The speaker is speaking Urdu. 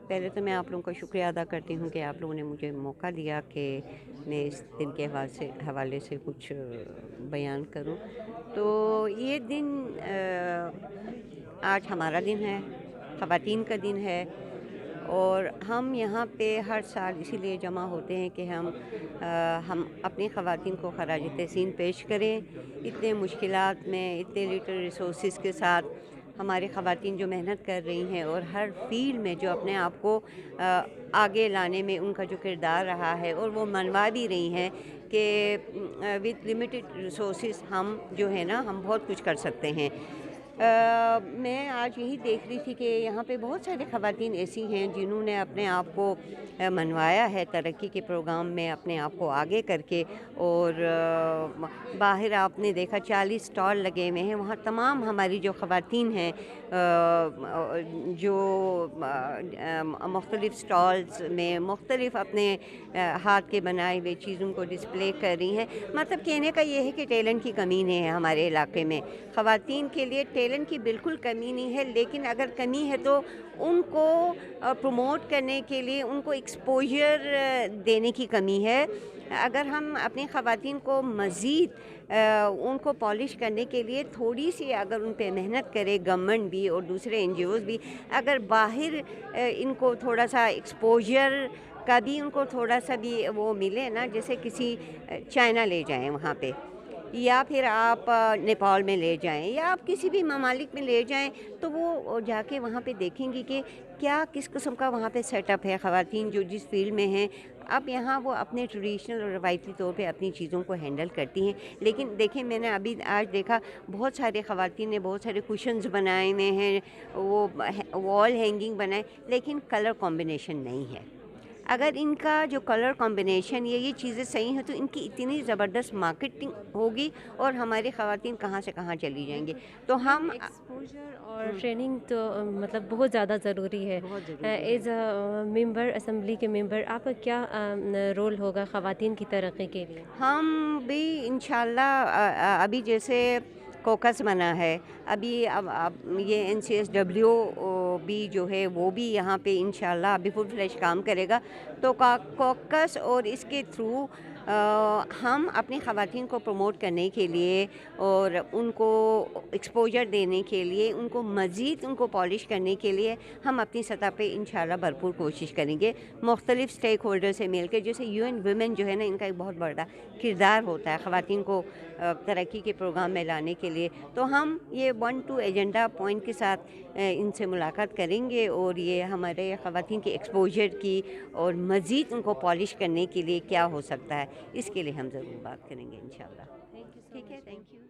پہلے تو میں آپ لوگوں کا شکریہ ادا کرتی ہوں کہ آپ لوگوں نے مجھے موقع دیا کہ میں اس دن کے حوالے سے کچھ بیان کروں. تو یہ دن آج ہمارا دن ہے، خواتین کا دن ہے، اور ہم یہاں پہ ہر سال اسی لیے جمع ہوتے ہیں کہ ہم اپنی خواتین کو خراج تحسین پیش کریں. اتنے مشکلات میں، اتنے لٹل ریسورسز کے ساتھ ہماری خواتین جو محنت کر رہی ہیں اور ہر فیلڈ میں جو اپنے آپ کو آگے لانے میں ان کا جو کردار رہا ہے، اور وہ منوا بھی رہی ہیں کہ وتھ لمیٹڈ ریسورسز ہم جو ہے نا ہم بہت کچھ کر سکتے ہیں. میں آج یہی دیکھ رہی تھی کہ یہاں پہ بہت ساری خواتین ایسی ہیں جنہوں نے اپنے آپ کو منوایا ہے ترقی کے پروگرام میں، اپنے آپ کو آگے کر کے. اور باہر آپ نے دیکھا 40 اسٹال لگے ہوئے ہیں، وہاں تمام ہماری جو خواتین ہیں جو مختلف اسٹالز میں مختلف اپنے ہاتھ کے بنائے ہوئے چیزوں کو ڈسپلے کر رہی ہیں. مطلب کہنے کا یہ ہے کہ ٹیلنٹ کی کمی نہیں ہے ہمارے علاقے میں. خواتین کے لیے ٹیلنٹ کی بالکل کمی نہیں ہے، لیکن اگر کمی ہے تو ان کو پروموٹ کرنے کے لیے ان کو ایکسپوجر دینے کی کمی ہے. اگر ہم اپنی خواتین کو مزید ان کو پالش کرنے کے لیے تھوڑی سی اگر ان پہ محنت کرے گورنمنٹ بھی اور دوسرے این جی اوز بھی، اگر باہر ان کو تھوڑا سا ایکسپوجر کا بھی ان کو تھوڑا سا بھی وہ ملے نا، جیسے کسی چائنا لے جائیں وہاں پہ، یا پھر آپ نیپال میں لے جائیں، یا آپ کسی بھی ممالک میں لے جائیں، تو وہ جا کے وہاں پہ دیکھیں گی کہ کیا کس قسم کا وہاں پہ سیٹ اپ ہے. خواتین جو جس فیلڈ میں ہیں اب یہاں وہ اپنے ٹریڈیشنل اور روایتی طور پہ اپنی چیزوں کو ہینڈل کرتی ہیں. لیکن دیکھیں میں نے ابھی آج دیکھا بہت سارے خواتین نے بہت سارے کوشنز بنائے ہوئے ہیں، وہ وال ہینگنگ بنائے، لیکن کلر کمبینیشن نہیں ہے. اگر ان کا جو کلر کمبینیشن یہ چیزیں صحیح ہیں تو ان کی اتنی زبردست مارکیٹنگ ہوگی اور ہماری خواتین کہاں سے کہاں چلی جائیں گی. تو ہم ایکسپوجر اور ٹریننگ تو مطلب بہت زیادہ ضروری ہے. بہت ضروری ہے. ایز اے ممبر، اسمبلی کے ممبر، آپ کا کیا رول ہوگا خواتین کی ترقی کے لیے؟ ہم بھی انشاءاللہ ابھی جیسے کوکس بنا ہے، ابھی اب یہ این سی ایس ڈبلیو بھی جو ہے وہ بھی یہاں پہ انشاءاللہ ابھی فل فلیش کام کرے گا. تو کوکس اور اس کے تھرو ہم اپنی خواتین کو پروموٹ کرنے کے لیے اور ان کو ایکسپوجر دینے کے لیے، ان کو مزید ان کو پالش کرنے کے لیے ہم اپنی سطح پہ انشاءاللہ بھرپور کوشش کریں گے مختلف اسٹیک ہولڈر سے مل کے. جیسے یو این ویمن جو ہے نا، ان کا ایک بہت بڑا کردار ہوتا ہے خواتین کو ترقی کے پروگرام میں لانے کے لیے. تو ہم یہ 1-2 ایجنڈا پوائنٹ کے ساتھ ان سے ملاقات کریں گے، اور یہ ہمارے خواتین کی ایکسپوجر کی اور مزید ان کو پالش کرنے کے لیے کیا ہو سکتا ہے، اس کے لیے ہم ضرور بات کریں گے انشاءاللہ. تھینک یو سو ٹھیک ہے، مچ. Thank you.